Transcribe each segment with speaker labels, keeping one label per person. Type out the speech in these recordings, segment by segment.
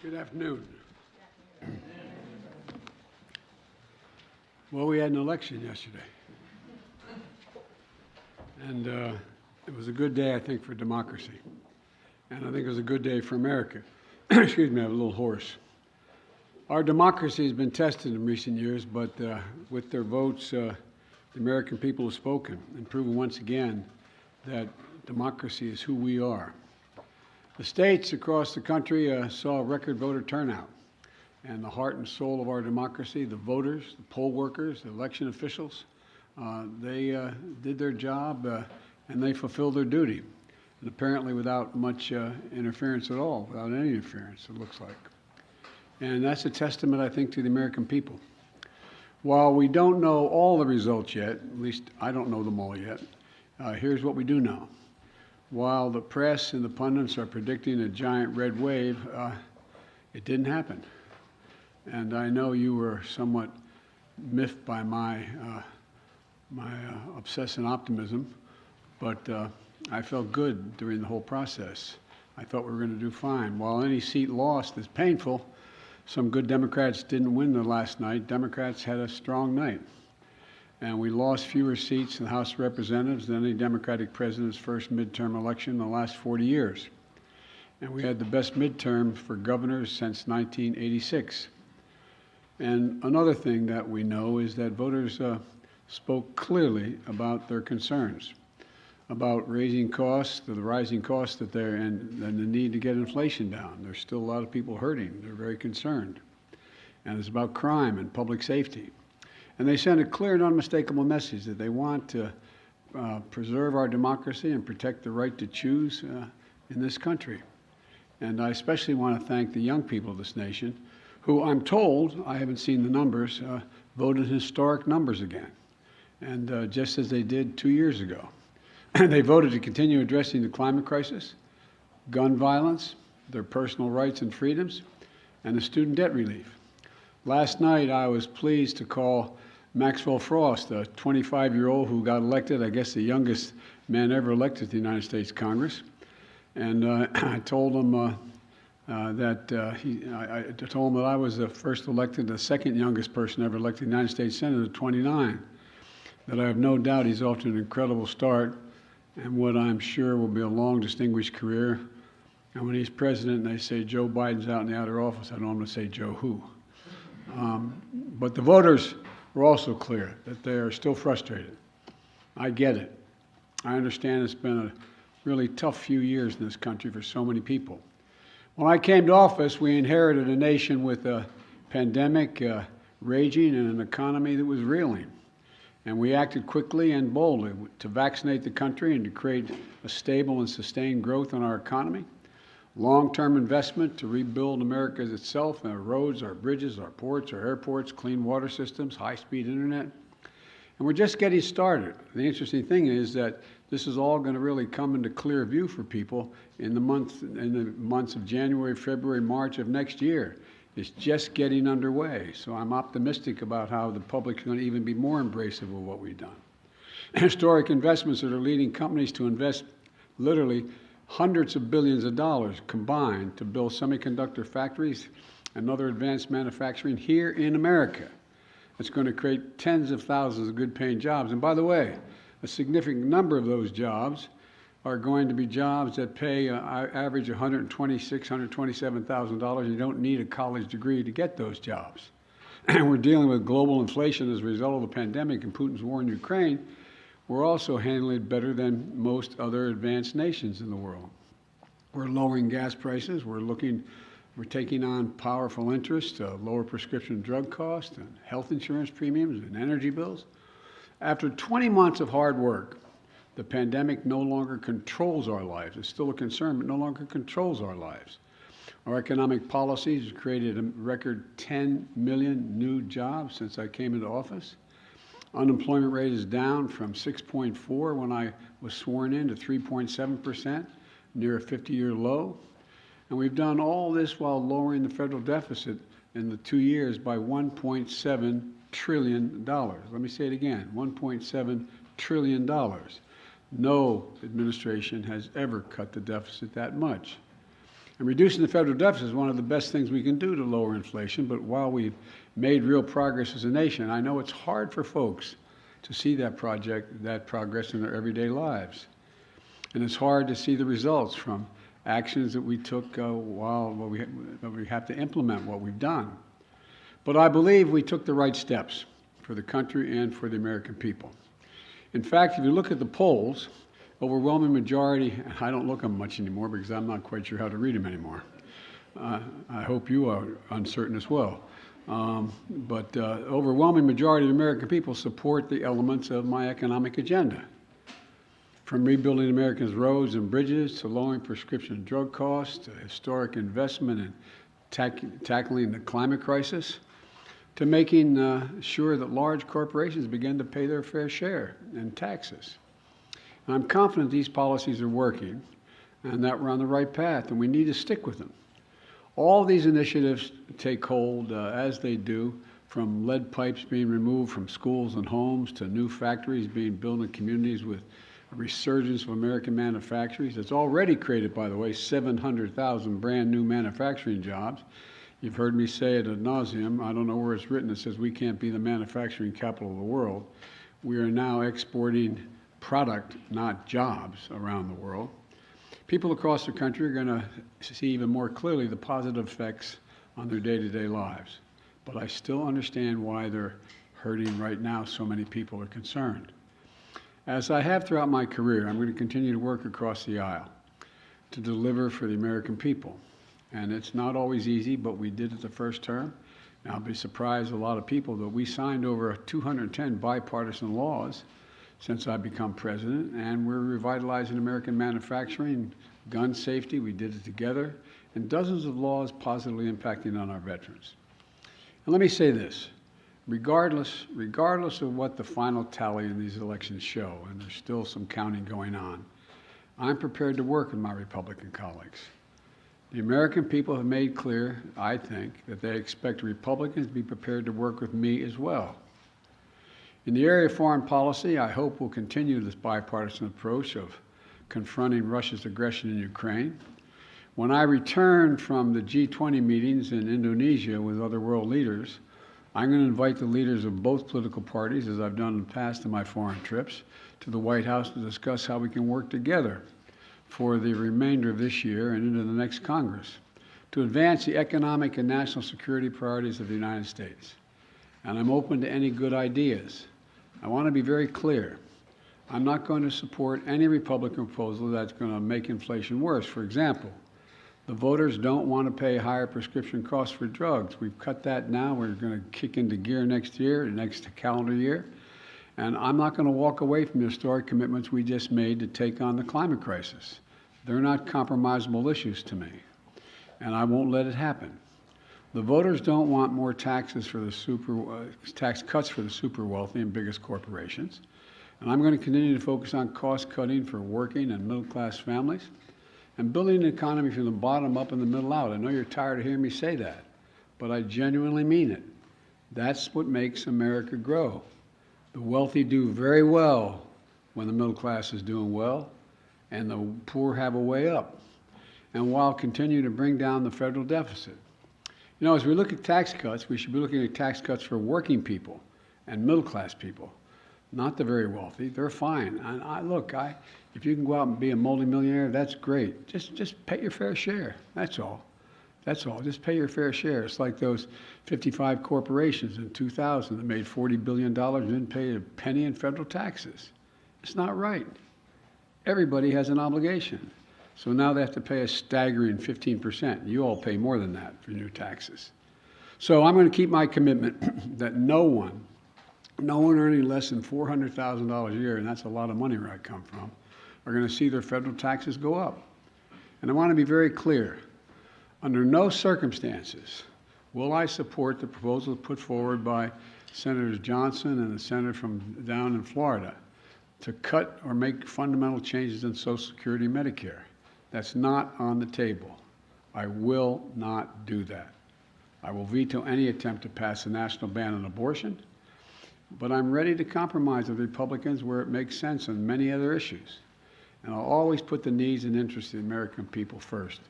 Speaker 1: Good afternoon. Well, we had an election yesterday, and it was a good day, I think, for democracy, and I think it was a good day for America. Excuse me, I'm a little hoarse. Our democracy has been tested in recent years, but with their votes, the American people have spoken and proven once again that democracy is who we are. The states across the country saw a record voter turnout, and the heart and soul of our democracy, the voters, the poll workers, the election officials, they did their job and they fulfilled their duty, and apparently without much interference at all, without any interference, it looks like. And that's a testament, I think, to the American people. While we don't know all the results yet, at least I don't know them all yet, here's what we do know. While the press and the pundits are predicting a giant red wave, it didn't happen. And I know you were somewhat miffed by my obsessive optimism, but I felt good during the whole process. I thought we were going to do fine. While any seat lost is painful, some good Democrats didn't win the last night. Democrats had a strong night. And we lost fewer seats in the House of Representatives than any Democratic president's first midterm election in the last 40 years. And we had the best midterm for governors since 1986. And another thing that we know is that voters spoke clearly about their concerns, about raising costs, the rising costs that they're in, and the need to get inflation down. There's still a lot of people hurting. They're very concerned. And it's about crime and public safety. And they sent a clear and unmistakable message that they want to preserve our democracy and protect the right to choose in this country. And I especially want to thank the young people of this nation who, I'm told, I haven't seen the numbers, voted historic numbers again, and just as they did 2 years ago. They voted to continue addressing the climate crisis, gun violence, their personal rights and freedoms, and the student debt relief. Last night, I was pleased to call Maxwell Frost, a 25-year-old who got elected, I guess the youngest man ever elected to the United States Congress. And I told him I told him that I was the first elected, the second youngest person ever elected to the United States Senate at 29. That I have no doubt he's off to an incredible start and what I'm sure will be a long, distinguished career. And when he's president and they say Joe Biden's out in the outer office, I don't want to say Joe who. But the voters were also clear that they are still frustrated. I get it. I understand it's been a really tough few years in this country for so many people. When I came to office, we inherited a nation with a pandemic raging and an economy that was reeling. And we acted quickly and boldly to vaccinate the country and to create a stable and sustained growth in our economy. Long-term investment to rebuild America itself, our roads, our bridges, our ports, our airports, clean water systems, high-speed internet. And we're just getting started. The interesting thing is that this is all going to really come into clear view for people in the months of January, February, March of next year. It's just getting underway. So I'm optimistic about how the public is going to even be more embracive of what we've done. Historic investments that are leading companies to invest literally hundreds of billions of dollars combined to build semiconductor factories and other advanced manufacturing here in America. It's going to create tens of thousands of good-paying jobs. And by the way, a significant number of those jobs are going to be jobs that pay average $126,000, $127,000. You don't need a college degree to get those jobs. And we're dealing with global inflation as a result of the pandemic and Putin's war in Ukraine. We're also handling it better than most other advanced nations in the world. We're lowering gas prices. We're taking on powerful interest, lower prescription drug costs and health insurance premiums and energy bills. After 20 months of hard work, the pandemic no longer controls our lives. It's still a concern, but no longer controls our lives. Our economic policies have created a record 10 million new jobs since I came into office. Unemployment rate is down from 6.4 when I was sworn in to 3.7%, near a 50-year low. And we've done all this while lowering the federal deficit in the 2 years by $1.7 trillion. Let me say it again, $1.7 trillion. No administration has ever cut the deficit that much. And reducing the federal deficit is one of the best things we can do to lower inflation, but while we've made real progress as a nation, I know it's hard for folks to see that progress in their everyday lives. And it's hard to see the results from actions that we took while we have to implement what we've done. But I believe we took the right steps for the country and for the American people. In fact, if you look at the polls, overwhelming majority, I don't look at them much anymore because I'm not quite sure how to read them anymore. I hope you are uncertain as well. But overwhelming majority of the American people support the elements of my economic agenda. From rebuilding Americans' roads and bridges to lowering prescription drug costs to historic investment in tackling the climate crisis to making sure that large corporations begin to pay their fair share in taxes. And I'm confident these policies are working and that we're on the right path, and we need to stick with them. All these initiatives take hold as they do, from lead pipes being removed from schools and homes to new factories being built in communities with a resurgence of American manufacturers. It's already created, by the way, 700,000 brand new manufacturing jobs. You've heard me say it ad nauseum. I don't know where it's written. It says we can't be the manufacturing capital of the world. We are now exporting product, not jobs, around the world. People across the country are going to see even more clearly the positive effects on their day-to-day lives. But I still understand why they're hurting right now. So many people are concerned. As I have throughout my career, I'm going to continue to work across the aisle to deliver for the American people. And it's not always easy, but we did it the first term. Now, I'll be surprised a lot of people that we signed over 210 bipartisan laws since I've become president, and we're revitalizing American manufacturing, gun safety, we did it together, and dozens of laws positively impacting on our veterans. And let me say this, regardless of what the final tally in these elections show, and there's still some counting going on, I'm prepared to work with my Republican colleagues. The American people have made clear, I think, that they expect Republicans to be prepared to work with me as well. In the area of foreign policy, I hope we'll continue this bipartisan approach of confronting Russia's aggression in Ukraine. When I return from the G20 meetings in Indonesia with other world leaders, I'm going to invite the leaders of both political parties, as I've done in the past in my foreign trips, to the White House to discuss how we can work together for the remainder of this year and into the next Congress to advance the economic and national security priorities of the United States. And I'm open to any good ideas. I want to be very clear. I'm not going to support any Republican proposal that's going to make inflation worse. For example, the voters don't want to pay higher prescription costs for drugs. We've cut that now. We're going to kick into gear next year, next calendar year. And I'm not going to walk away from the historic commitments we just made to take on the climate crisis. They're not compromisable issues to me, and I won't let it happen. The voters don't want more taxes for the tax cuts for the super wealthy and biggest corporations. And I'm going to continue to focus on cost cutting for working and middle class families and building an economy from the bottom up and the middle out. I know you're tired of hearing me say that, but I genuinely mean it. That's what makes America grow. The wealthy do very well when the middle class is doing well, and the poor have a way up, and while continuing to bring down the federal deficit. You know, as we look at tax cuts, we should be looking at tax cuts for working people and middle-class people, not the very wealthy. They're fine. And look, if you can go out and be a multimillionaire, that's great. Just pay your fair share. That's all. That's all. Just pay your fair share. It's like those 55 corporations in 2000 that made $40 billion and didn't pay a penny in federal taxes. It's not right. Everybody has an obligation. So now they have to pay a staggering 15%. You all pay more than that for your taxes. So I'm going to keep my commitment that no one earning less than $400,000 a year, and that's a lot of money where I come from, are going to see their federal taxes go up. And I want to be very clear. Under no circumstances will I support the proposal put forward by Senators Johnson and the senator from down in Florida to cut or make fundamental changes in Social Security and Medicare. That's not on the table. I will not do that. I will veto any attempt to pass a national ban on abortion, but I'm ready to compromise with Republicans where it makes sense on many other issues. And I'll always put the needs and interests of the American people first.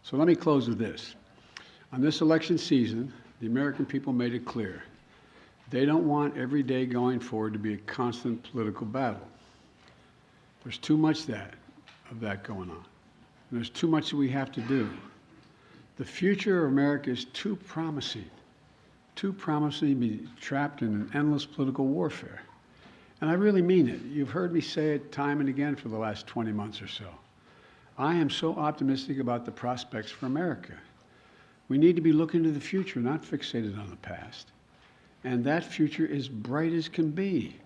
Speaker 1: So let me close with this. On this election season, the American people made it clear. They don't want every day going forward to be a constant political battle. There's too much of that going on. And there's too much that we have to do. The future of America is too promising to be trapped in an endless political warfare. And I really mean it. You've heard me say it time and again for the last 20 months or so. I am so optimistic about the prospects for America. We need to be looking to the future, not fixated on the past. And that future is bright as can be.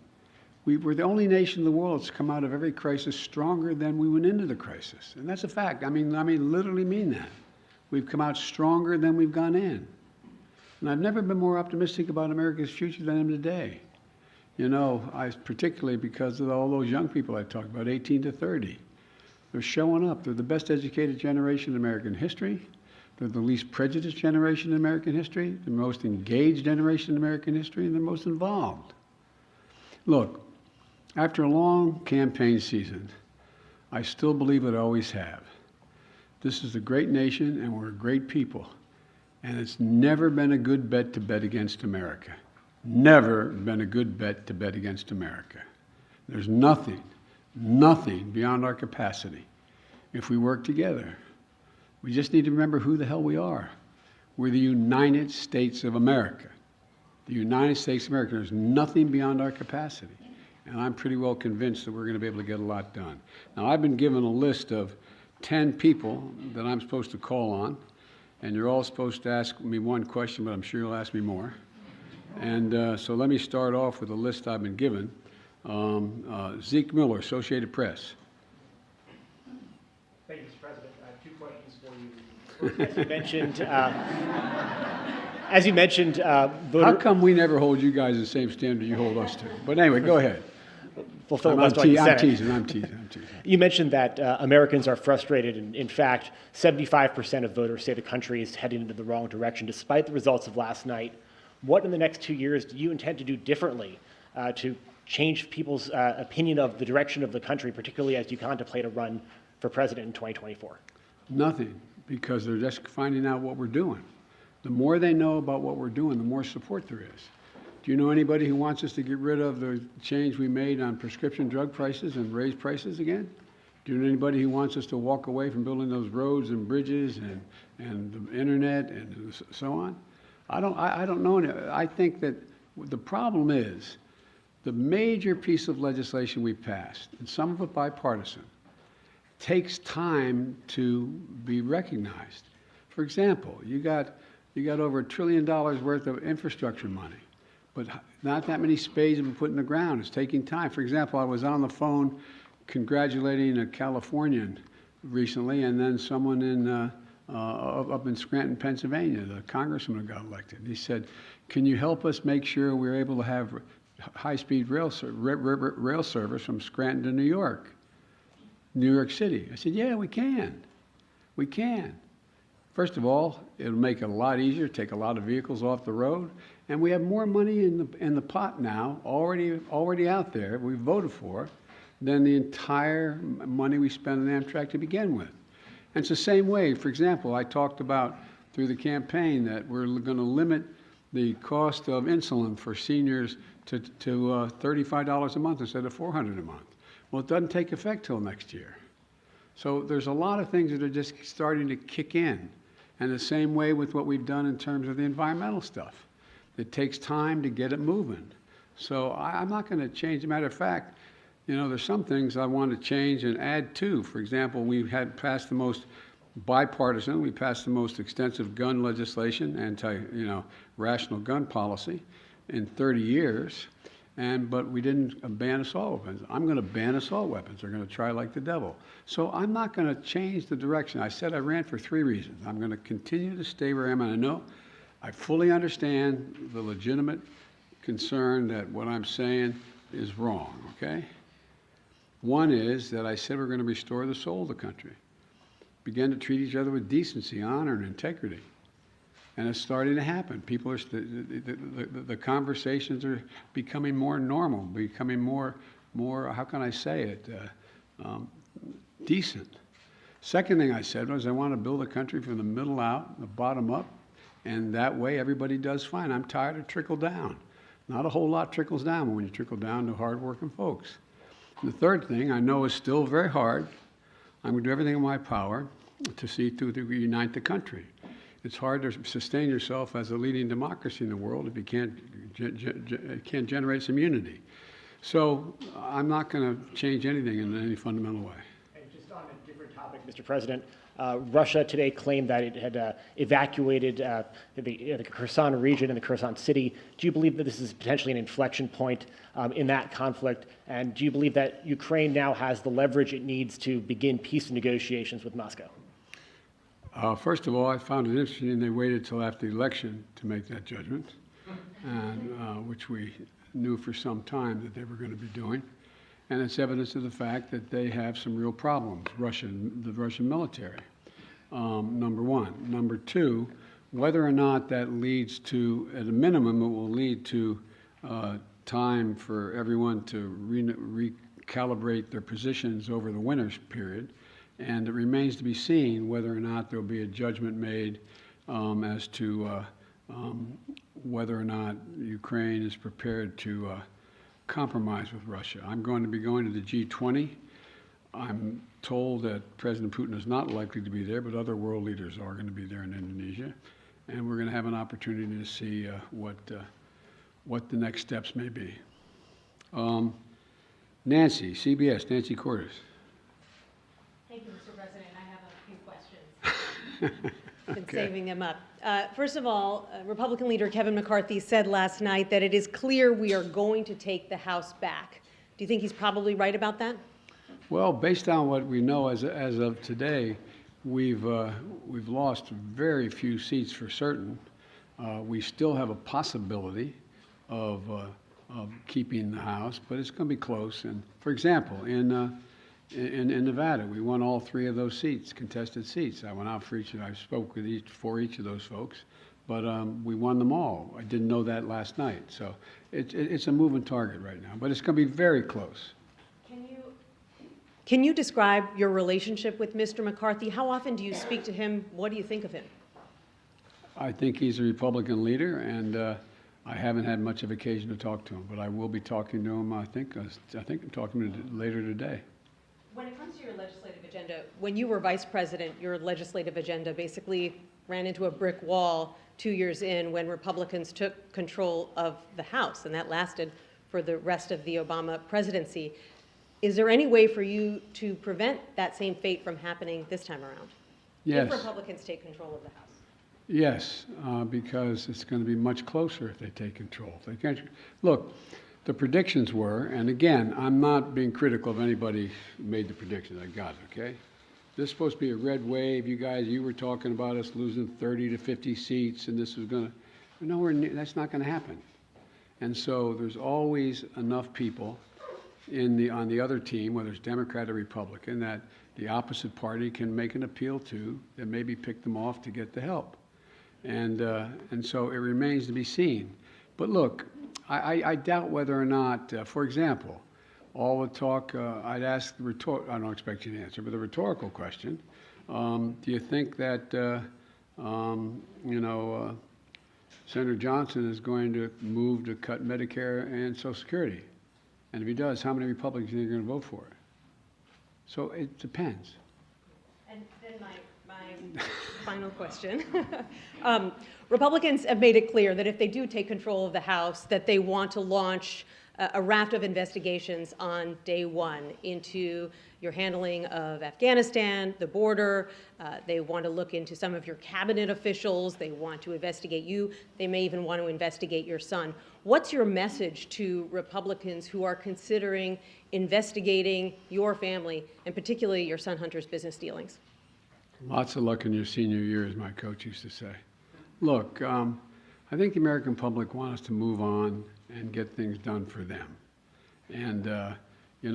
Speaker 1: We're the only nation in the world that's come out of every crisis stronger than we went into the crisis. And that's a fact. I mean, literally mean that. We've come out stronger than we've gone in. And I've never been more optimistic about America's future than I am today. You know, particularly because of all those young people I talked about, 18 to 30. They're showing up. They're the best educated generation in American history. They're the least prejudiced generation in American history, the most engaged generation in American history, and the most involved. Look, after a long campaign season, I still believe what I always have. This is a great nation, and we're a great people. And it's never been a good bet to bet against America. Never been a good bet to bet against America. There's nothing beyond our capacity if we work together. We just need to remember who the hell we are. We're the United States of America. The United States of America. There's nothing beyond our capacity. And I'm pretty well convinced that we're going to be able to get a lot done. Now, I've been given a list of 10 people that I'm supposed to call on, and you're all supposed to ask me one question, but I'm sure you'll ask me more. And so let me start off with a list I've been given. Zeke Miller, Associated Press.
Speaker 2: Thank you, Mr. President. I have 2 questions for you. First, as you mentioned,
Speaker 1: How come we never hold you guys the same standard you hold us to? But anyway, go ahead. I'm teasing.
Speaker 2: You mentioned that Americans are frustrated, and in fact, 75% of voters say the country is heading into the wrong direction, despite the results of last night. What in the next 2 years do you intend to do differently to change people's opinion of the direction of the country, particularly as you contemplate a run for president in 2024?
Speaker 1: Nothing, because they're just finding out what we're doing. The more they know about what we're doing, the more support there is. Do you know anybody who wants us to get rid of the change we made on prescription drug prices and raise prices again? Do you know anybody who wants us to walk away from building those roads and bridges and the internet and so on? I don't know. I think that the problem is the major piece of legislation we passed, and some of it bipartisan, takes time to be recognized. For example, you got over $1 trillion worth of infrastructure money, but not that many spades have been put in the ground. It's taking time. For example, I was on the phone congratulating a Californian recently, and then someone up in Scranton, Pennsylvania, the congressman who got elected. He said, "Can you help us make sure we're able to have high-speed rail service from Scranton to New York City?" I said, "Yeah, we can. We can. First of all, it'll make it a lot easier, take a lot of vehicles off the road, and we have more money in the pot now, already out there, we voted for, than the entire money we spent on Amtrak to begin with." And it's the same way. For example, I talked about through the campaign that we're going to limit the cost of insulin for seniors to $35 a month instead of $400 a month. Well, it doesn't take effect till next year. So there's a lot of things that are just starting to kick in. And the same way with what we've done in terms of the environmental stuff. It takes time to get it moving. So I'm not going to change. As a matter of fact, you know, there's some things I want to change and add to. For example, we had passed the most bipartisan, we passed the most extensive gun legislation, rational gun policy in 30 years. But we didn't ban assault weapons. I'm going to ban assault weapons. They're going to try like the devil. So I'm not going to change the direction. I said I ran for 3 reasons. I'm going to continue to stay where I am, and I know I fully understand the legitimate concern that what I'm saying is wrong, okay? One is that I said we're going to restore the soul of the country, begin to treat each other with decency, honor, and integrity. And it's starting to happen. People are, the conversations are becoming more normal, becoming more, how can I say it, decent. Second thing I said was I want to build a country from the middle out, the bottom up, and that way everybody does fine. I'm tired of trickle down. Not a whole lot trickles down when you trickle down to hardworking folks. And the third thing I know is still very hard. I'm going to do everything in my power to see to unite the country. It's hard to sustain yourself as a leading democracy in the world if you can't generate some unity. So I'm not going to change anything in any fundamental way.
Speaker 2: And just on a different topic, Mr. President, Russia today claimed that it had evacuated the Kherson region and the Kherson city. Do you believe that this is potentially an inflection point in that conflict? And do you believe that Ukraine now has the leverage it needs to begin peace negotiations with Moscow?
Speaker 1: First of all, I found it interesting they waited till after the election to make that judgment, and which we knew for some time that they were going to be doing. And it's evidence of the fact that they have some real problems, the Russian military, number one. Number two, whether or not that leads to, at a minimum, it will lead to time for everyone to recalibrate their positions over the winter period. And it remains to be seen whether or not there will be a judgment made as to whether or not Ukraine is prepared to compromise with Russia. I'm going to be going to the G20. I'm told that President Putin is not likely to be there, but other world leaders are going to be there in Indonesia. And we're going to have an opportunity to see what the next steps may be. Nancy, CBS, Nancy Cordes.
Speaker 3: Thank you, Mr. President. I have a few questions. Been
Speaker 1: Okay.
Speaker 3: saving them up. First of all, Republican leader Kevin McCarthy said last night that it is clear we are going to take the House back. Do you think he's probably right about that?
Speaker 1: Well, based on what we know as of today, we've lost very few seats for certain. We still have a possibility of keeping the House, but it's going to be close. And for example, in Nevada, we won all three of those seats, contested seats. I went out for each, and I spoke with for each of those folks, but we won them all. I didn't know that last night, so it's a moving target right now, but it's going to be very close.
Speaker 3: Can you describe your relationship with Mr. McCarthy? How often do you speak to him? What do you think of him?
Speaker 1: I think he's a Republican leader, and I haven't had much of occasion to talk to him, but I will be talking to him. I think I'm talking to him later today.
Speaker 3: When it comes to your legislative agenda, when you were vice president, your legislative agenda basically ran into a brick wall 2 years in when Republicans took control of the House, and that lasted for the rest of the Obama presidency. Is there any way for you to prevent that same fate from happening this time around?
Speaker 1: Yes.
Speaker 3: If Republicans take control of the House?
Speaker 1: Yes, because it's going to be much closer if they take control. If they can't, look, the predictions were, and again, I'm not being critical of anybody who made the predictions. I got it, okay? This is supposed to be a red wave. You were talking about us losing 30 to 50 seats, and this was going to, nowhere near, that's not going to happen. And so there's always enough people on the other team, whether it's Democrat or Republican, that the opposite party can make an appeal to, that maybe pick them off to get the help. And so it remains to be seen. But look, I doubt whether or not, for example, all the talk, I'd ask I don't expect you to answer, but the rhetorical question, do you think that, Senator Johnson is going to move to cut Medicare and Social Security? And if he does, how many Republicans are going to vote for it? So it depends.
Speaker 3: And then my final question. Republicans have made it clear that if they do take control of the House, that they want to launch a raft of investigations on day one into your handling of Afghanistan, the border. They want to look into some of your cabinet officials. They want to investigate you. They may even want to investigate your son. What's your message to Republicans who are considering investigating your family, and particularly your son Hunter's business dealings?
Speaker 1: Lots of luck in your senior year, as my coach used to say. Look, I think the American public want us to move on and get things done for them. And,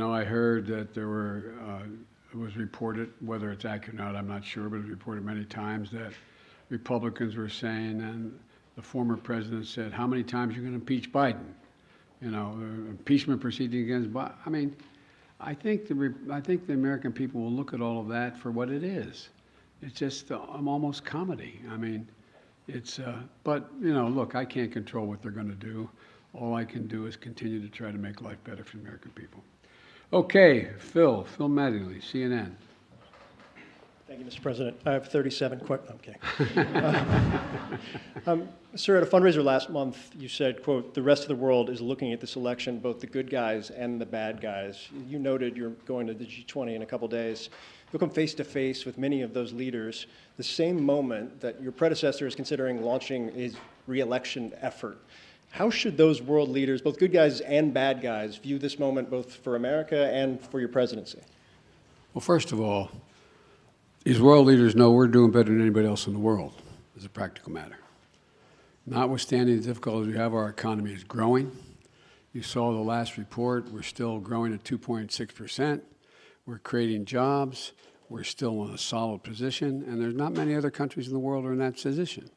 Speaker 1: I heard that it was reported, whether it's accurate or not, I'm not sure, but it was reported many times that Republicans were saying, and the former president said, how many times are you going to impeach Biden? Impeachment proceeding against Biden. I mean, I think the American people will look at all of that for what it is. It's just almost comedy. I mean, but you know, look, I can't control what they're going to do. All I can do is continue to try to make life better for the American people. Okay, Phil Mattingly, CNN.
Speaker 4: Thank you, Mr. President. I have 37 questions. Sir, at a fundraiser last month, you said, quote, "The rest of the world is looking at this election, both the good guys and the bad guys." You noted you're going to the G20 in a couple days. You'll come face to face with many of those leaders the same moment that your predecessor is considering launching his re-election effort. How should those world leaders, both good guys and bad guys, view this moment both for America and for your presidency?
Speaker 1: Well, first of all, these world leaders know we're doing better than anybody else in the world, as a practical matter. Notwithstanding the difficulties we have, our economy is growing. You saw the last report. We're still growing at 2.6%. We're creating jobs. We're still in a solid position. And there's not many other countries in the world that are in that position.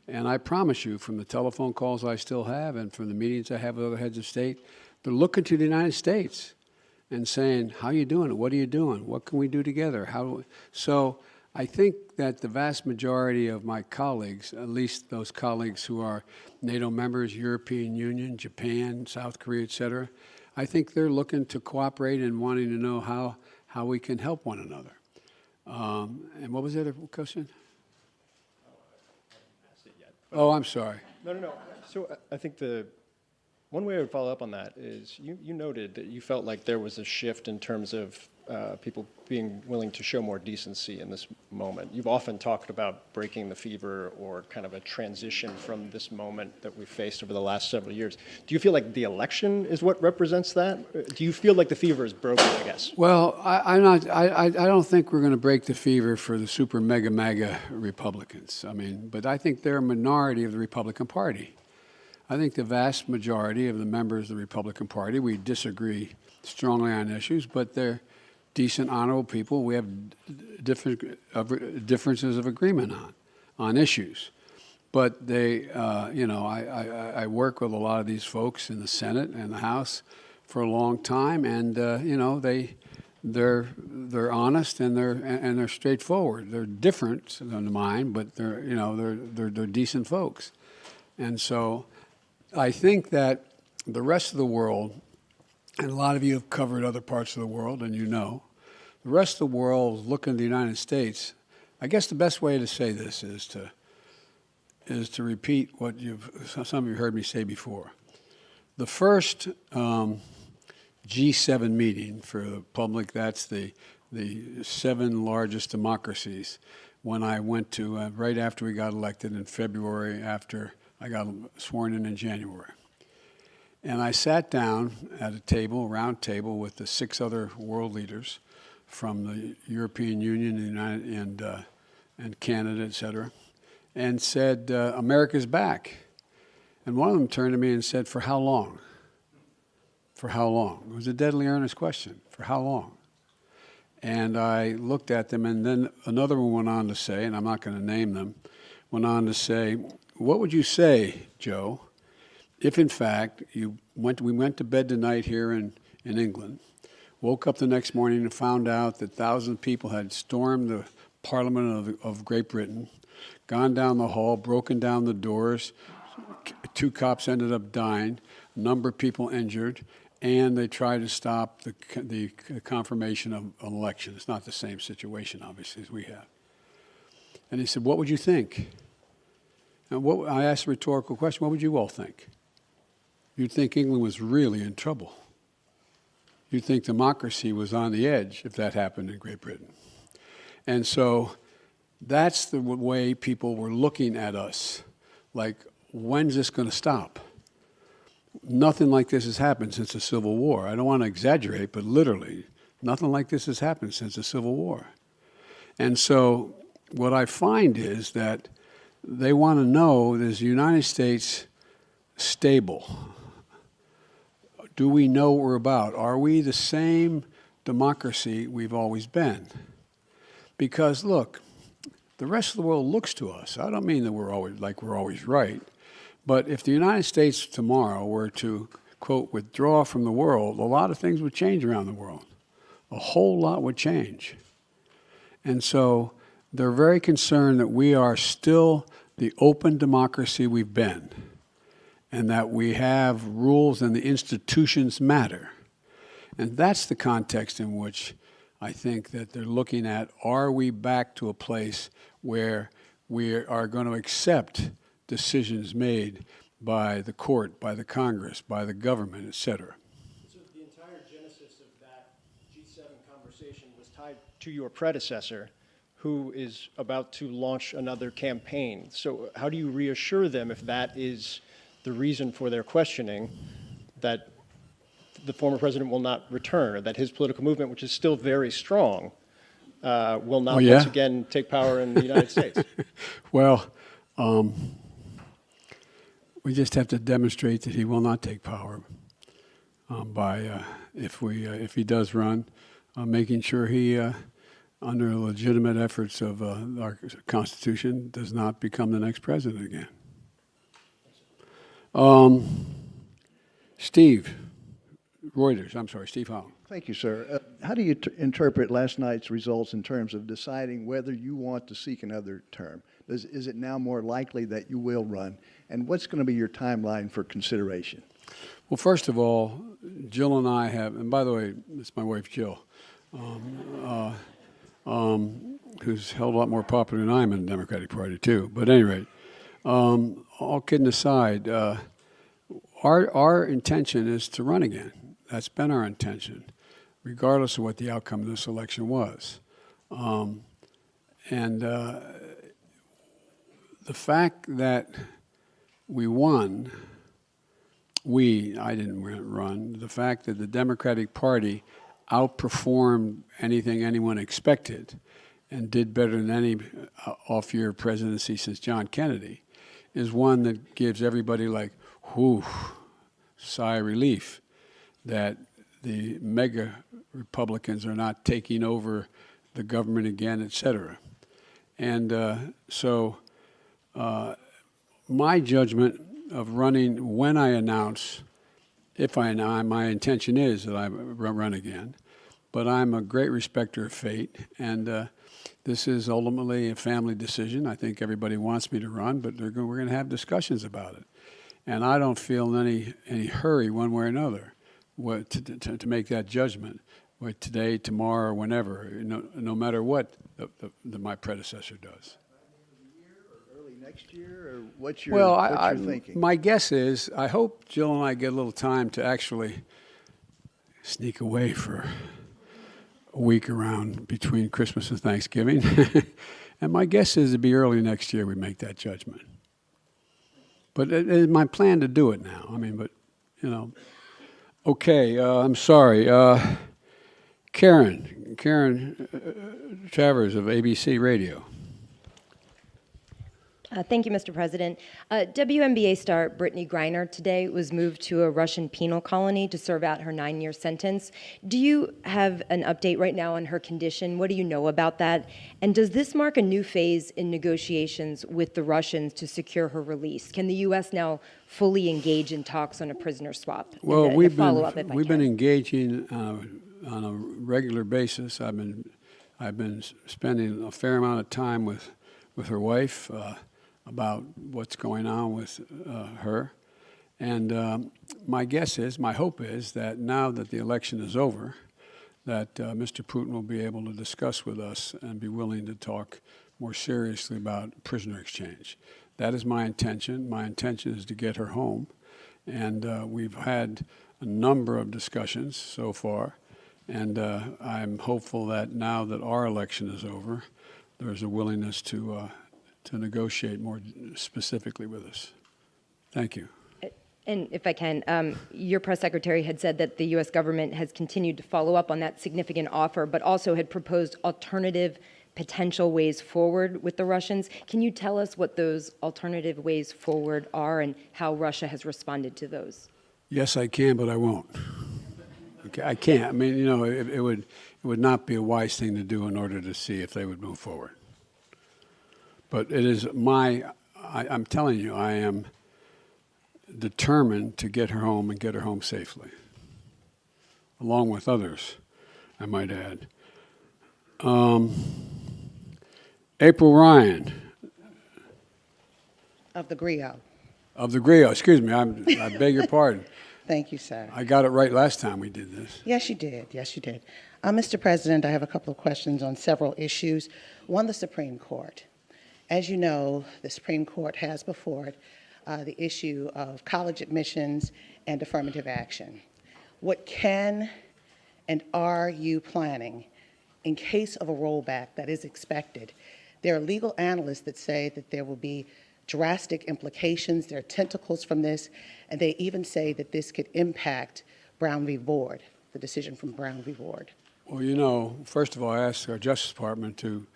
Speaker 1: And I promise you, from the telephone calls I still have and from the meetings I have with other heads of state, they're looking to the United States and saying, how are you doing? What are you doing? What can we do together? So I think that the vast majority of my colleagues, at least those colleagues who are NATO members, European Union, Japan, South Korea, et cetera, I think they're looking to cooperate and wanting to know how we can help one another. And what was the other question? Oh, I'm sorry.
Speaker 4: No. So I think one way I would follow up on that is you noted that you felt like there was a shift in terms of people being willing to show more decency in this moment. You've often talked about breaking the fever or kind of a transition from this moment that we've faced over the last several years. Do you feel like the election is what represents that? Do you feel like the fever is broken, I guess?
Speaker 1: Well, I don't think we're going to break the fever for the super mega MAGA Republicans. I mean, but I think they're a minority of the Republican Party. I think the vast majority of the members of the Republican Party, we disagree strongly on issues, but they're decent, honorable people. We have differences of agreement on issues. But they, I work with a lot of these folks in the Senate and the House for a long time, and they're honest and they're straightforward. They're different than mine, but they're decent folks, and so I think that the rest of the world, and a lot of you have covered other parts of the world, and you know, the rest of the world is looking at the United States. I guess the best way to say this is to repeat what some of you heard me say before. The first G7 meeting for the public, that's the 7 largest democracies, when I went to right after we got elected in February, after I got sworn in January. And I sat down at a table, round table, with the 6 other world leaders from the European Union and Canada, et cetera, and said, America's back. And one of them turned to me and said, for how long? For how long? It was a deadly earnest question. For how long? And I looked at them, and then another one went on to say, and I'm not going to name them, went on to say, what would you say, Joe, if in fact we went to bed tonight here in England, woke up the next morning and found out that thousands of people had stormed the Parliament of Great Britain, gone down the hall, broken down the doors, 2 cops ended up dying, a number of people injured, and they tried to stop the confirmation of an election. It's not the same situation, obviously, as we have. And he said, what would you think? And I asked a rhetorical question, what would you all think? You'd think England was really in trouble. You'd think democracy was on the edge if that happened in Great Britain. And so that's the way people were looking at us, like, when's this going to stop? Nothing like this has happened since the Civil War. I don't want to exaggerate, but literally, nothing like this has happened since the Civil War. And so what I find is that they want to know, is the United States stable? Do we know what we're about? Are we the same democracy we've always been? Because, look, the rest of the world looks to us. I don't mean that we're always right. But if the United States tomorrow were to, quote, withdraw from the world, a lot of things would change around the world. a whole lot would change. And so they're very concerned that we are still the open democracy we've been, and that we have rules and the institutions matter. And that's the context in which I think that they're looking at, are we back to a place where we are going to accept decisions made by the court, by the Congress, by the government, et cetera.
Speaker 4: So the entire genesis of that G7 conversation was tied to your predecessor, who is about to launch another campaign. So how do you reassure them, if that is the reason for their questioning, that the former president will not return, or that his political movement, which is still very strong, will not once again take power in the United States?
Speaker 1: Well, we just have to demonstrate that he will not take power by, if he does run, making sure he, under legitimate efforts of our Constitution, does not become the next president again. Steve Howell.
Speaker 5: Thank you, sir. How do you interpret last night's results in terms of deciding whether you want to seek another term? Is it now more likely that you will run? And what's going to be your timeline for consideration?
Speaker 1: Well, first of all, Jill and I have, and by the way, it's my wife Jill, who's held a lot more popular than I am in the Democratic Party too. But at any rate, all kidding aside, our intention is to run again. That's been our intention, regardless of what the outcome of this election was. The fact that we won, I didn't run, the fact that the Democratic Party outperformed anything anyone expected and did better than any off-year presidency since John Kennedy is one that gives everybody like, whew, sigh of relief that the mega Republicans are not taking over the government again, et cetera. And so my judgment of running when I announce, my intention is that I run again, but I'm a great respecter of fate, and this is ultimately a family decision. I think everybody wants me to run, but we're going to have discussions about it. And I don't feel in any hurry one way or another to make that judgment, today, tomorrow, or whenever, no matter what my predecessor does.
Speaker 5: Early next year, or what's your thinking?
Speaker 1: My guess is, I hope Jill and I get a little time to actually sneak away for a week around between Christmas and Thanksgiving. And my guess is it'd be early next year we make that judgment. But it's my plan to do it now. Okay, I'm sorry. Karen Travers of ABC Radio.
Speaker 6: Thank you, Mr. President. WNBA star Brittany Griner today was moved to a Russian penal colony to serve out her 9-year sentence. Do you have an update right now on her condition? What do you know about that? And does this mark a new phase in negotiations with the Russians to secure her release? Can the U.S. now fully engage in talks on a prisoner swap?
Speaker 1: Well, we've been engaging on a regular basis. I've been spending a fair amount of time with her wife about what's going on with her. And my hope is that now that the election is over, that Mr. Putin will be able to discuss with us and be willing to talk more seriously about prisoner exchange. That is my intention. My intention is to get her home. And we've had a number of discussions so far. And I'm hopeful that now that our election is over, there's a willingness to negotiate more specifically with us. Thank you.
Speaker 6: And if I can, your press secretary had said that the U.S. government has continued to follow up on that significant offer, but also had proposed alternative potential ways forward with the Russians. Can you tell us what those alternative ways forward are and how Russia has responded to those?
Speaker 1: Yes, I can, but I won't. Okay, I can't. It would not be a wise thing to do in order to see if they would move forward. But it is I'm telling you, I am determined to get her home and get her home safely, along with others. I might add. April Ryan
Speaker 7: Of the Griot.
Speaker 1: of the GRIO. Excuse me, I beg your pardon.
Speaker 7: Thank you, sir.
Speaker 1: I got it right last time we did this.
Speaker 7: Yes, you did. Yes, you did. Mr. President, I have a couple of questions on several issues. One, the Supreme Court. As you know, the Supreme Court has before it the issue of college admissions and affirmative action. What can and are you planning in case of a rollback that is expected? There are legal analysts that say that there will be drastic implications, there are tentacles from this, and they even say that this could impact Brown v. Board, the decision from Brown v. Board.
Speaker 1: Well, you know, first of all, I asked our Justice Department to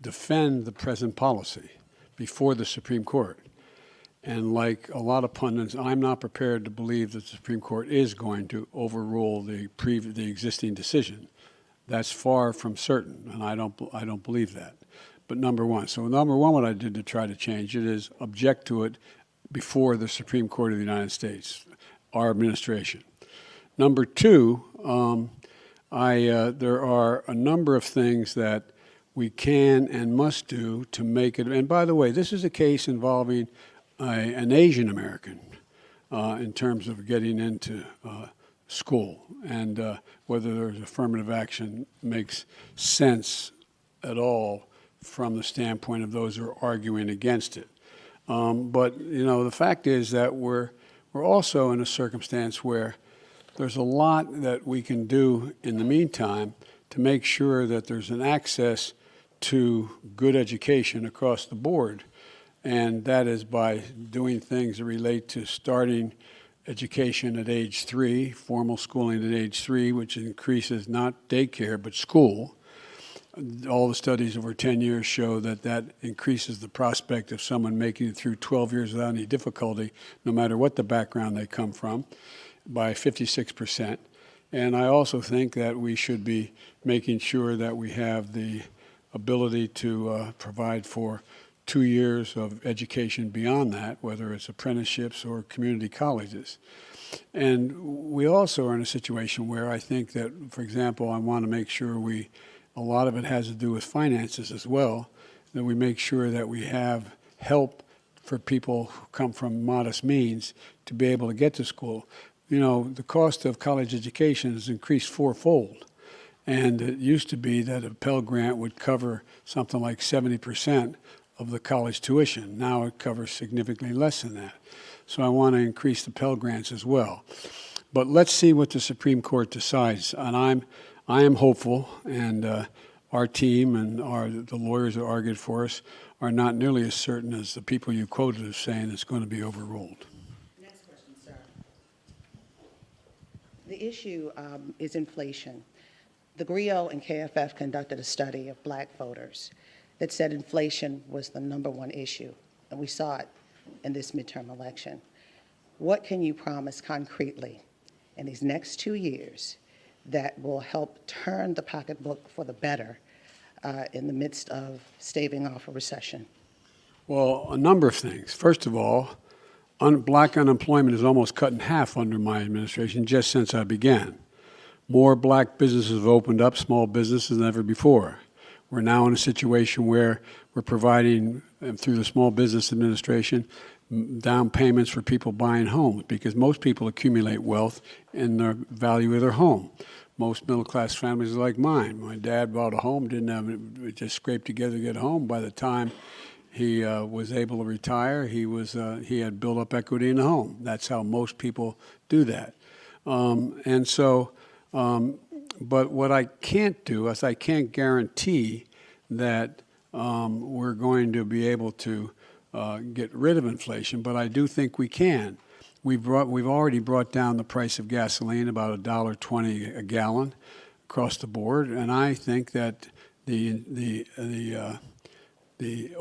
Speaker 1: defend the present policy before the Supreme Court. And like a lot of pundits, I'm not prepared to believe that the Supreme Court is going to overrule the existing decision. That's far from certain, and I don't believe that. But number one, what I did to try to change it is object to it before the Supreme Court of the United States, our administration. Number two, there are a number of things that we can and must do to make it. And by the way, this is a case involving an Asian American in terms of getting into school, and whether there's affirmative action makes sense at all from the standpoint of those who are arguing against it. But you know, the fact is that we're also in a circumstance where there's a lot that we can do in the meantime to make sure that there's an access to good education across the board. And that is by doing things that relate to starting education at age 3, formal schooling at age 3, which increases not daycare, but school. All the studies over 10 years show that that increases the prospect of someone making it through 12 years without any difficulty, no matter what the background they come from, by 56%. And I also think that we should be making sure that we have the ability to provide for 2 years of education beyond that, whether it's apprenticeships or community colleges. And we also are in a situation where I think that, for example, I want to make sure a lot of it has to do with finances as well, that we make sure that we have help for people who come from modest means to be able to get to school. You know, the cost of college education has increased fourfold. And it used to be that a Pell Grant would cover something like 70% of the college tuition. Now it covers significantly less than that. So I want to increase the Pell Grants as well. But let's see what the Supreme Court decides. And I am hopeful, and our team and the lawyers that argued for us are not nearly as certain as the people you quoted as saying it's going to be overruled.
Speaker 7: Next question, sir. The issue is inflation. The GRIO and KFF conducted a study of black voters that said inflation was the #1 issue, and we saw it in this midterm election. What can you promise concretely in these next 2 years that will help turn the pocketbook for the better in the midst of staving off a recession?
Speaker 1: Well, a number of things. First of all, black unemployment is almost cut in half under my administration just since I began. More black businesses have opened up, small businesses, than ever before. We're now in a situation where we're providing, through the Small Business Administration, down payments for people buying homes, because most people accumulate wealth in the value of their home. Most middle-class families are like mine. My dad bought a home, didn't have it, just scraped together to get a home. By the time he was able to retire, he had built up equity in the home. That's how most people do that. But what I can't do is I can't guarantee that we're going to be able to get rid of inflation, but I do think we can. We've already brought down the price of gasoline about $1.20 a gallon across the board, and I think that the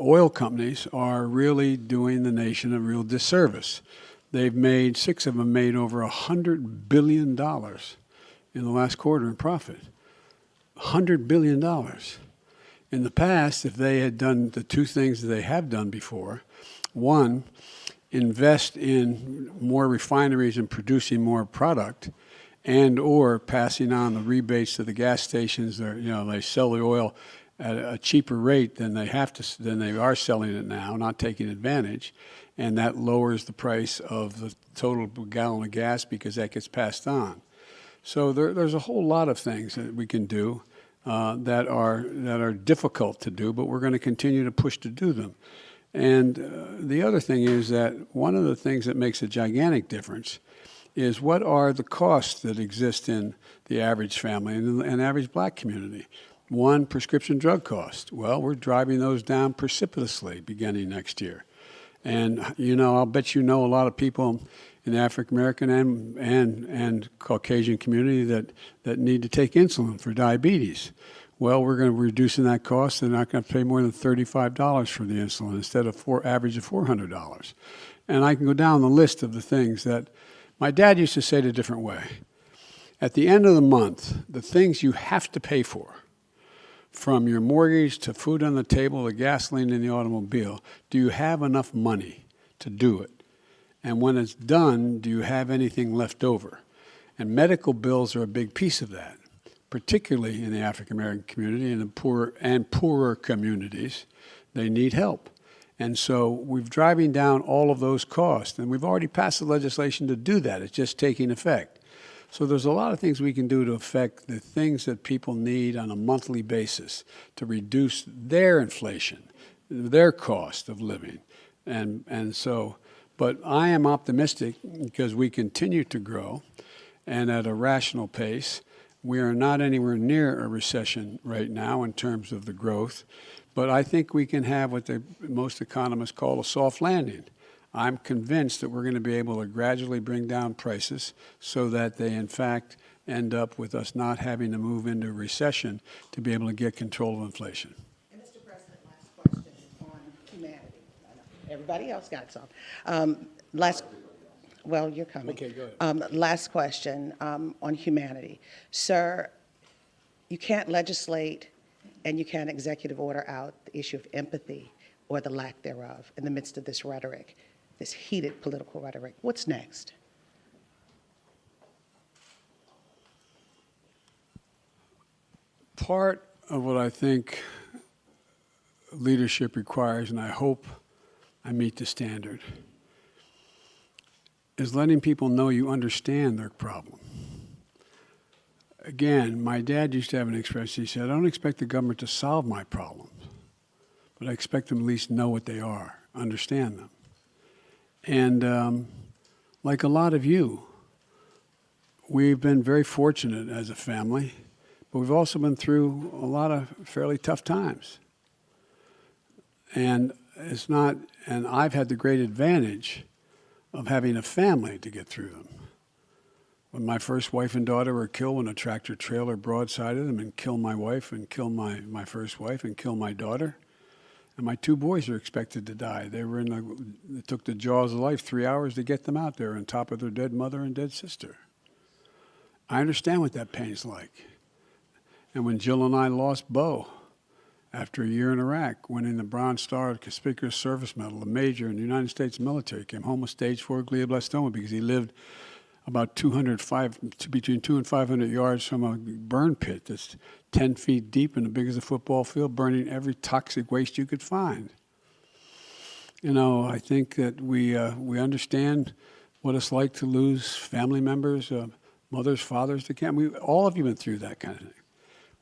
Speaker 1: oil companies are really doing the nation a real disservice. Six of them made over $100 billion in the last quarter in profit. $100 billion. In the past, if they had done the two things that they have done before, one, invest in more refineries and producing more product, and or passing on the rebates to the gas stations. They sell the oil at a cheaper rate than they are selling it now, not taking advantage, and that lowers the price of the total gallon of gas because that gets passed on. So there's a whole lot of things that we can do that are difficult to do, but we're going to continue to push to do them. And the other thing is that one of the things that makes a gigantic difference is what are the costs that exist in the average family and average black community. One, prescription drug cost. Well, we're driving those down precipitously beginning next year. And, I'll bet a lot of people in the African American and Caucasian community that need to take insulin for diabetes. Well, we're going to be reducing that cost. They're not going to pay more than $35 for the insulin instead of average of $400. And I can go down the list of the things that my dad used to say it a different way. At the end of the month, the things you have to pay for, from your mortgage to food on the table, the gasoline in the automobile, do you have enough money to do it? And when it's done, do you have anything left over? And medical bills are a big piece of that, particularly in the African American community and the poorer communities. They need help. And so we're driving down all of those costs, and we've already passed the legislation to do that. It's just taking effect. So there's a lot of things we can do to affect the things that people need on a monthly basis to reduce their inflation, their cost of living. But I am optimistic because we continue to grow and at a rational pace. We are not anywhere near a recession right now in terms of the growth, but I think we can have what most economists call a soft landing. I'm convinced that we're going to be able to gradually bring down prices so that they, in fact, end up with us not having to move into a recession to be able to get control of inflation.
Speaker 7: And Mr. President, last question on humanity. I know everybody else got some. Well, you're coming.
Speaker 1: Okay, go ahead.
Speaker 7: Last question on humanity. Sir, you can't legislate and you can't executive order out the issue of empathy or the lack thereof in the midst of this rhetoric, this heated political rhetoric. What's next?
Speaker 1: Part of what I think leadership requires, and I hope I meet the standard, is letting people know you understand their problem. Again, my dad used to have an expression. He said, I don't expect the government to solve my problems, but I expect them to at least know what they are, understand them. And like a lot of you, we've been very fortunate as a family, but we've also been through a lot of fairly tough times. And I've had the great advantage of having a family to get through them. When my first wife and daughter were killed when a tractor trailer broadsided them and killed my wife and killed my first wife and killed my daughter, and my two boys were expected to die. It took the jaws of life 3 hours to get them out there on top of their dead mother and dead sister. I understand what that pain's like. And when Jill and I lost Bo after a year in Iraq, winning the Bronze Star Conspicuous Service Medal, a major in the United States military, came home with stage 4 glioblastoma because he lived about between 200 and 500 yards from a burn pit that's 10 feet deep and as big as a football field, burning every toxic waste you could find. I think that we understand what it's like to lose family members, mothers, fathers to cancer. All of you have been through that kind of thing.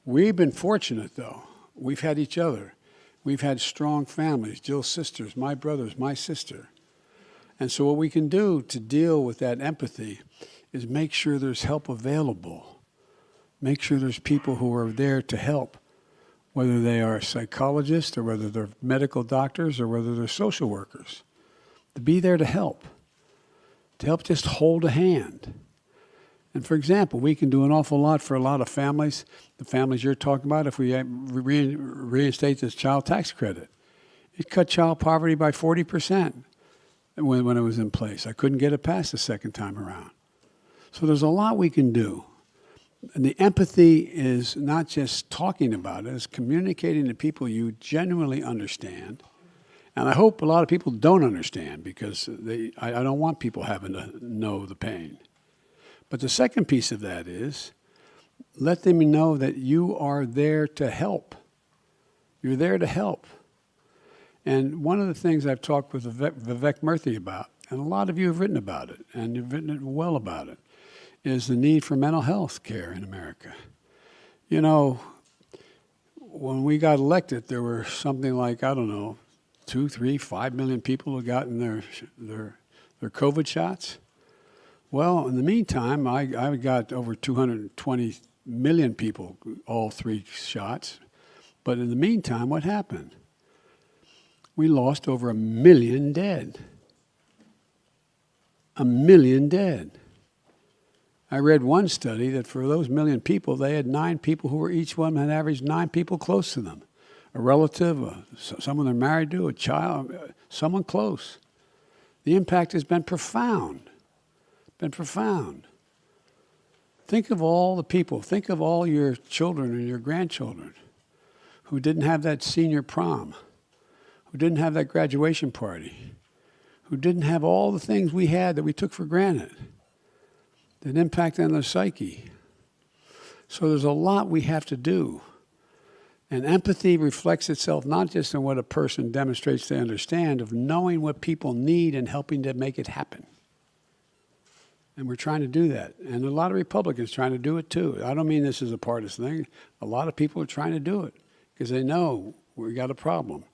Speaker 1: We've been fortunate, though. We've had each other. We've had strong families, Jill's sisters, my brothers, my sister. And so what we can do to deal with that empathy is make sure there's help available. Make sure there's people who are there to help, whether they are psychologists or whether they're medical doctors or whether they're social workers, to be there to help just hold a hand. And for example, we can do an awful lot for a lot of families, the families you're talking about, if we reinstate this child tax credit. It cut child poverty by 40%. When it was in place. I couldn't get it passed the second time around. So there's a lot we can do. And the empathy is not just talking about it, it's communicating to people you genuinely understand. And I hope a lot of people don't understand because I don't want people having to know the pain. But the second piece of that is let them know that you are there to help. You're there to help. And one of the things I've talked with Vivek Murthy about, and a lot of you have written about it, and you've written it well about it, is the need for mental health care in America. You know, when we got elected, there were something like, I don't know, 2, 3, 5 million people who gotten their COVID shots. Well, in the meantime, I got over 220 million people, all 3 shots. But in the meantime, what happened? We lost over 1 million dead. 1 million dead. I read one study that for those 1 million people, they had 9 people who were each one had averaged 9 people close to them. A relative, someone they're married to, a child, someone close. The impact has been profound. Been profound. Think of all the people, think of all your children and your grandchildren who didn't have that senior prom, who didn't have that graduation party, who didn't have all the things we had that we took for granted, that impact on their psyche. So there's a lot we have to do. And empathy reflects itself not just in what a person demonstrates they understand, of knowing what people need and helping to make it happen. And we're trying to do that. And a lot of Republicans trying to do it too. I don't mean this is a partisan thing. A lot of people are trying to do it because they know we got a problem.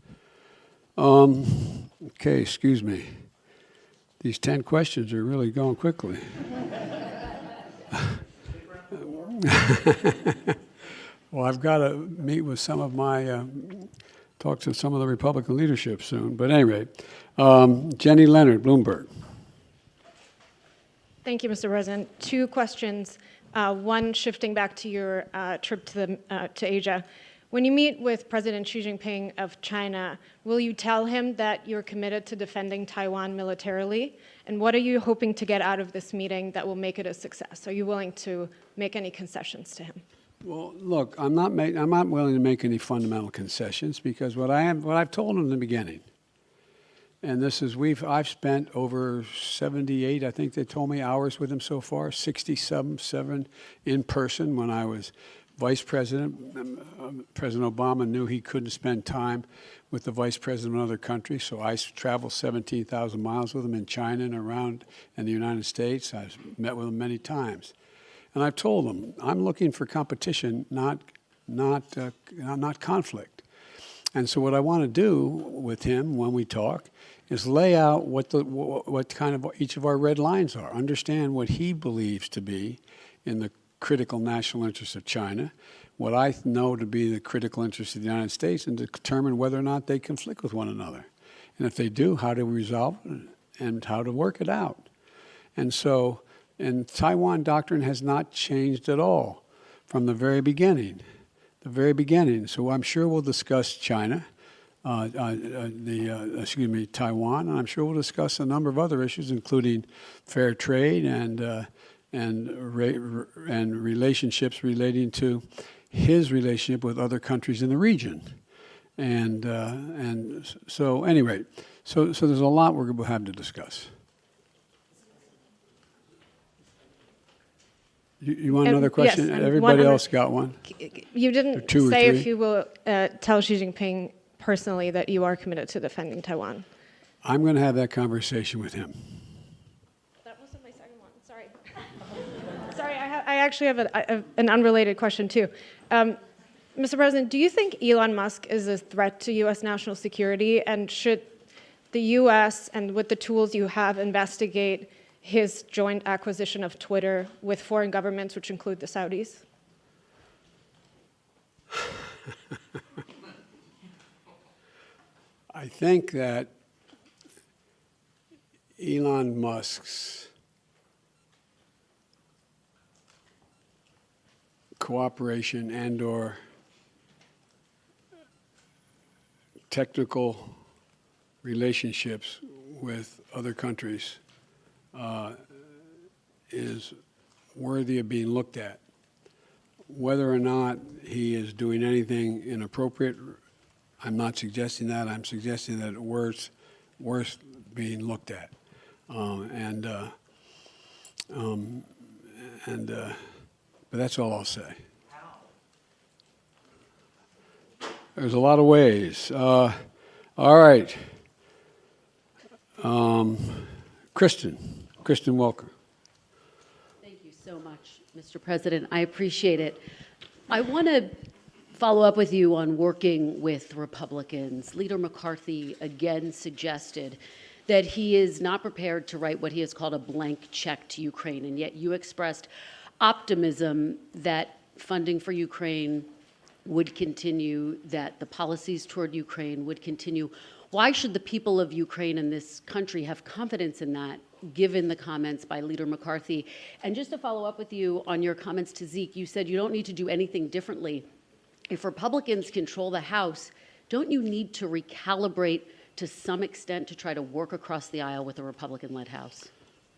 Speaker 1: Okay, excuse me. These 10 questions are really going quickly. Well, I've got to meet with some of my, talk to some of the Republican leadership soon. But anyway, Jenny Leonard, Bloomberg.
Speaker 8: Thank you, Mr. President. 2 questions. One, shifting back to your trip to Asia. When you meet with President Xi Jinping of China, will you tell him that you're committed to defending Taiwan militarily? And what are you hoping to get out of this meeting that will make it a success? Are you willing to make any concessions to him?
Speaker 1: Well, look, I'm not willing to make any fundamental concessions because what I've told him in the beginning, and this is I've spent over 78, I think they told me, hours with him so far, 67 in person when I was vice president. President Obama knew he couldn't spend time with the vice president of another country, so I traveled 17,000 miles with him in China and around in the United States. I've met with him many times. And I've told him, I'm looking for competition, not conflict. And so what I want to do with him when we talk is lay out what kind of each of our red lines are, understand what he believes to be in the critical national interests of China, what I know to be the critical interests of the United States, and to determine whether or not they conflict with one another. And if they do, how do we resolve it and how to work it out. And so, and Taiwan doctrine has not changed at all from the very beginning. So I'm sure we'll discuss China, Taiwan, and I'm sure we'll discuss a number of other issues, including fair trade and relationships relating to his relationship with other countries in the region. And so anyway, so there's a lot we're going to have to discuss. You want another question?
Speaker 8: Yes,
Speaker 1: Everybody else got one?
Speaker 8: You didn't
Speaker 1: Two or
Speaker 8: say
Speaker 1: three?
Speaker 8: if you will tell Xi Jinping personally that you are committed to defending Taiwan.
Speaker 1: I'm going to have that conversation with him.
Speaker 8: That wasn't my second one. Sorry. Sorry, I actually have an unrelated question too. Mr. President, do you think Elon Musk is a threat to U.S. national security, and should the U.S. and with the tools you have investigate his joint acquisition of Twitter with foreign governments, which include the Saudis?
Speaker 1: I think that Elon Musk's cooperation and/or technical relationships with other countries is worthy of being looked at. Whether or not he is doing anything inappropriate, I'm not suggesting that. I'm suggesting that it's worth being looked at. but that's all I'll say. There's a lot of ways. All right. Kristen Welker.
Speaker 9: Thank you so much, Mr. President. I appreciate it. I want to follow up with you on working with Republicans. Leader McCarthy again suggested that he is not prepared to write what he has called a blank check to Ukraine, and yet you expressed optimism that funding for Ukraine would continue, that the policies toward Ukraine would continue. Why should the people of Ukraine and this country have confidence in that, given the comments by Leader McCarthy? And just to follow up with you on your comments to Zeke, you said you don't need to do anything differently. If Republicans control the House, don't you need to recalibrate to some extent to try to work across the aisle with a Republican-led House?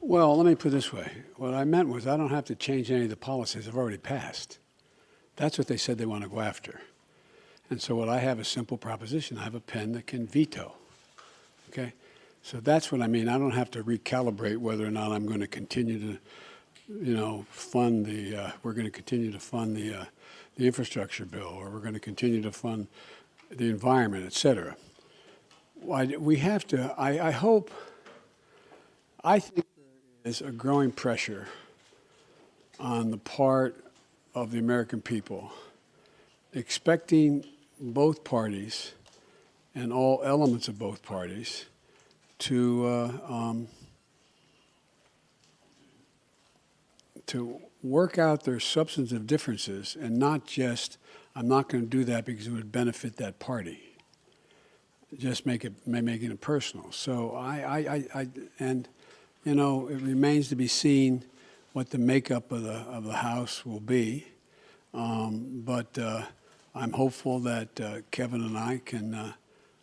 Speaker 1: Well, let me put it this way. What I meant was I don't have to change any of the policies I've already passed. That's what they said they want to go after. And so what I have is a simple proposition. I have a pen that can veto. Okay? So that's what I mean. I don't have to recalibrate whether or not I'm going to continue to, fund the, we're going to continue to fund the infrastructure bill, or we're going to continue to fund the environment, et cetera. We have to, I think there is a growing pressure on the part of the American people, expecting both parties and all elements of both parties to work out their substantive differences, and not just, I'm not going to do that because it would benefit that party. Just making it personal. So it remains to be seen what the makeup of the House will be. But I'm hopeful that Kevin and I can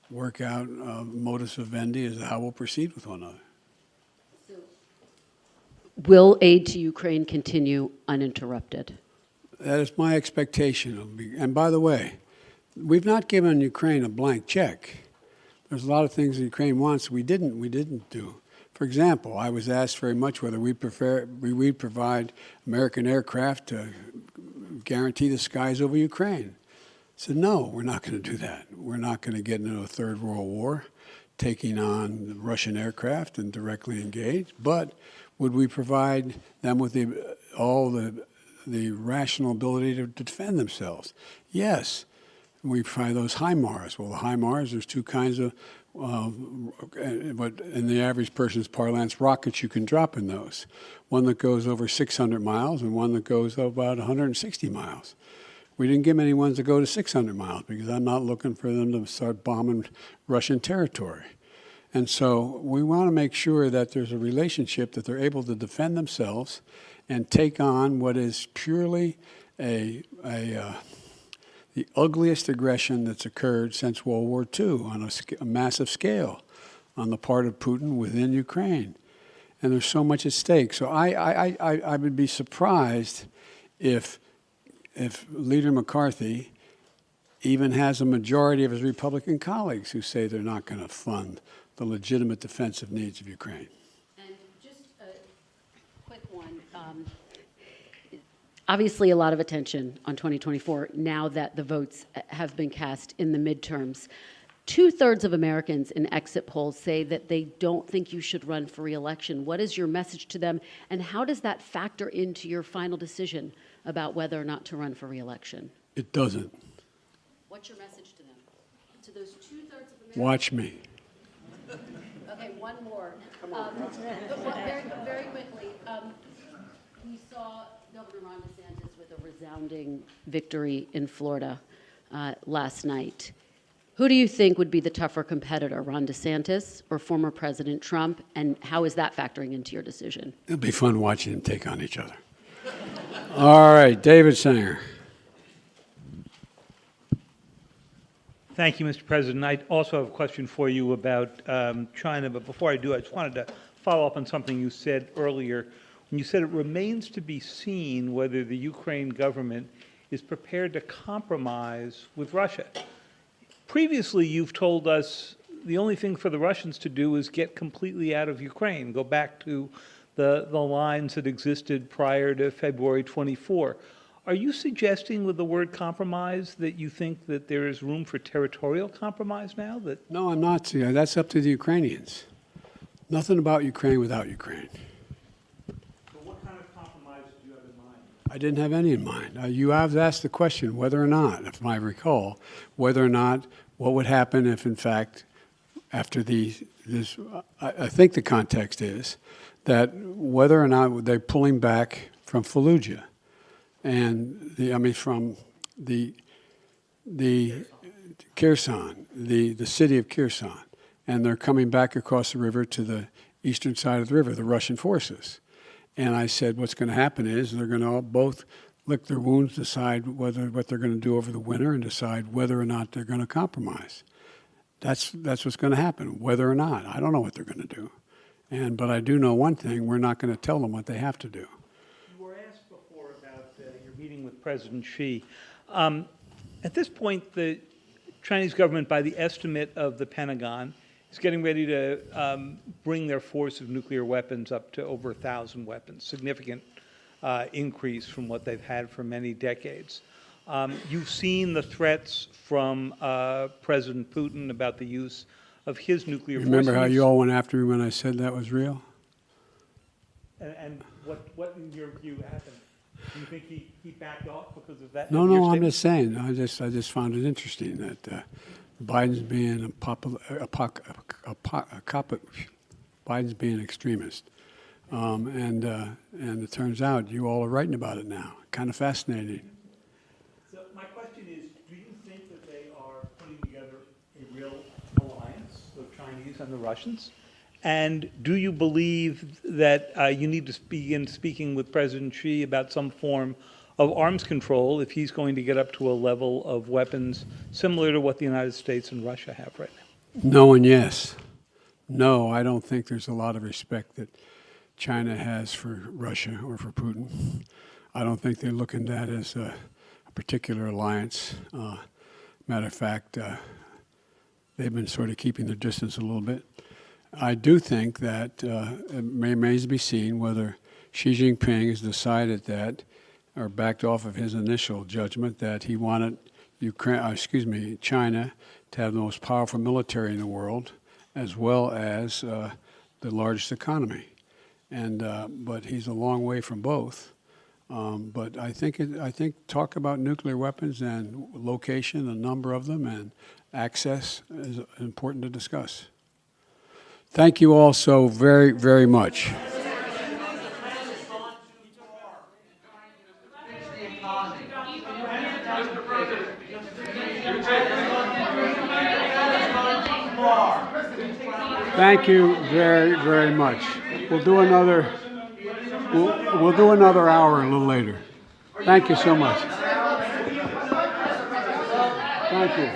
Speaker 1: work out modus vivendi as to how we'll proceed with one another.
Speaker 9: So, will aid to Ukraine continue uninterrupted?
Speaker 1: That is my expectation. And by the way, we've not given Ukraine a blank check. There's a lot of things that Ukraine wants we didn't do. For example, I was asked very much whether we'd provide American aircraft to guarantee the skies over Ukraine. I said, no, we're not going to do that. We're not going to get into a third world war taking on Russian aircraft and directly engage. But would we provide them with all the rational ability to defend themselves? Yes. We provide those HIMARS. Well, the HIMARS, there's two kinds of, but in the average person's parlance, rockets you can drop in those. One that goes over 600 miles and one that goes about 160 miles. We didn't give them any ones that go to 600 miles because I'm not looking for them to start bombing Russian territory. And so we want to make sure that there's a relationship that they're able to defend themselves and take on what is purely the ugliest aggression that's occurred since World War II on a massive scale on the part of Putin within Ukraine. And there's so much at stake. So I would be surprised if Leader McCarthy even has a majority of his Republican colleagues who say they're not going to fund the legitimate defensive needs of Ukraine.
Speaker 9: And just a quick one. Obviously, a lot of attention on 2024 now that the votes have been cast in the midterms. 2/3 of Americans in exit polls say that they don't think you should run for re-election. What is your message to them, and how does that factor into your final decision about whether or not to run for re-election?
Speaker 1: It doesn't.
Speaker 9: What's your message to them? To those 2/3 of Americans?
Speaker 1: Watch me.
Speaker 9: Okay, one more. Very quickly. We saw Governor Ron DeSantis with a resounding victory in Florida last night. Who do you think would be the tougher competitor, Ron DeSantis or former President Trump, and how is that factoring into your decision?
Speaker 1: It'll be fun watching them take on each other. All right, David Sanger.
Speaker 10: Thank you, Mr. President. I also have a question for you about China, but before I do, I just wanted to follow up on something you said earlier. When you said it remains to be seen whether the Ukraine government is prepared to compromise with Russia. Previously, you've told us the only thing for the Russians to do is get completely out of Ukraine, go back to the lines that existed prior to February 24. Are you suggesting with the word compromise that you think that there is room for territorial compromise now? That
Speaker 1: No, I'm not. See, that's up to the Ukrainians. Nothing about Ukraine without Ukraine.
Speaker 10: So what kind of compromise do you have in mind?
Speaker 1: I didn't have any in mind. You have asked the question whether or not, if I recall, whether or not what would happen if, in fact, after this, I think the context is that whether or not they're pulling back from Fallujah and from the Kherson, the city of Kherson, and they're coming back across the river to the eastern side of the river, the Russian forces. And I said, what's going to happen is they're going to all both lick their wounds, decide what they're going to do over the winter, and decide whether or not they're going to compromise. That's what's going to happen, whether or not. I don't know what they're going to do. But I do know one thing, we're not going to tell them what they have to do.
Speaker 10: You were asked before about your meeting with President Xi. At this point, the Chinese government, by the estimate of the Pentagon, is getting ready to bring their force of nuclear weapons up to over 1,000 weapons, significant increase from what they've had for many decades. You've seen the threats from President Putin about the use of his nuclear force.
Speaker 1: Remember how you all went after me when I said that was real?
Speaker 10: And what in your view happened? Do you think he backed off because of that?
Speaker 1: No,
Speaker 10: your
Speaker 1: I'm
Speaker 10: statement?
Speaker 1: just saying. I just found it interesting that Biden's being Biden's being an extremist, and it turns out you all are writing about it now. Kind of fascinating.
Speaker 10: So my question is, do you think that they are putting together a real alliance, the Chinese and the Russians? And do you believe that you need to begin speaking with President Xi about some form of arms control if he's going to get up to a level of weapons similar to what the United States and Russia have right now?
Speaker 1: No and yes. No, I don't think there's a lot of respect that China has for Russia or for Putin. I don't think they look at that as a particular alliance. Matter of fact, they've been sort of keeping their distance a little bit. I do think that it remains to be seen whether Xi Jinping has decided that, or backed off of his initial judgment that he wanted China to have the most powerful military in the world, as well as the largest economy. But he's a long way from both. But I think talk about nuclear weapons and location, a number of them, and access is important to discuss. Thank you all so very, very much. Thank you very, very much. We'll do another hour a little later. Thank you so much. Thank you.